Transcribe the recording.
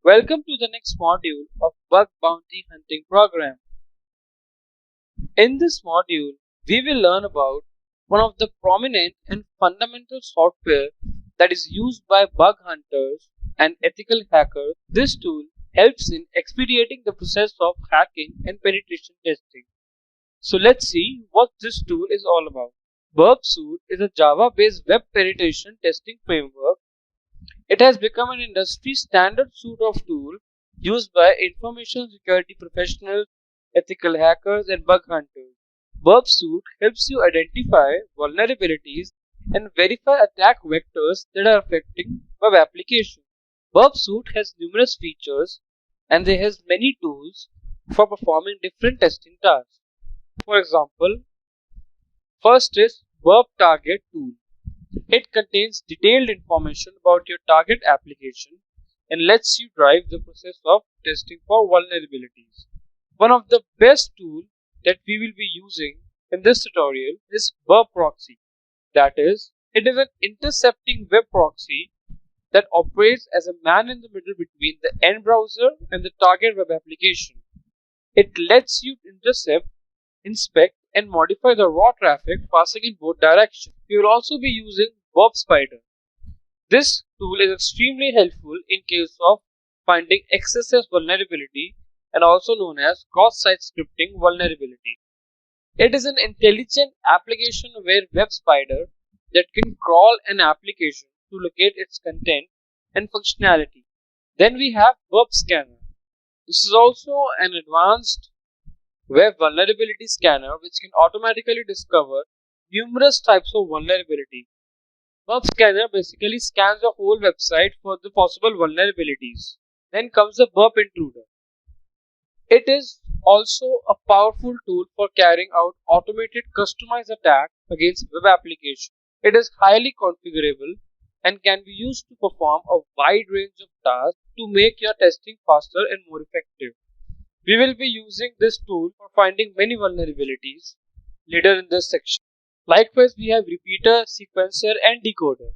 Welcome to the next module of Bug Bounty Hunting program. In this module, we will learn about one of the prominent and fundamental software that is used by bug hunters and ethical hackers. This tool helps in expediting the process of hacking and penetration testing. So let's see what this tool is all about. Burp is a Java-based web penetration testing framework. It has become an industry standard suite of tools used by information security professionals, ethical hackers, and bug hunters. Burp helps you identify vulnerabilities and verify attack vectors that are affecting web applications. Burp has numerous features and it has many tools for performing different testing tasks. For example, first is Burp Target tool. It contains detailed information about your target application and lets you drive the process of testing for vulnerabilities. One of the best tools that we will be using in this tutorial is Burp Proxy. That is, it is an intercepting web proxy that operates as a man in the middle between the end browser and the target web application. It lets you intercept, inspect, and modify the raw traffic passing in both directions. We will also be using Burp Spider. This tool is extremely helpful in case of finding XSS vulnerability and also known as cross-site scripting vulnerability. It is an intelligent application-aware web spider that can crawl an application to locate its content and functionality. Then we have Burp Scanner. This is also an advanced web vulnerability scanner which can automatically discover numerous types of vulnerability. Burp Scanner basically scans the whole website for the possible vulnerabilities. Then comes the Burp Intruder. It is also a powerful tool for carrying out automated customized attacks against web applications. It is highly configurable and can be used to perform a wide range of tasks to make your testing faster and more effective. We will be using this tool for finding many vulnerabilities later in this section. Likewise, we have repeater, sequencer, and decoder.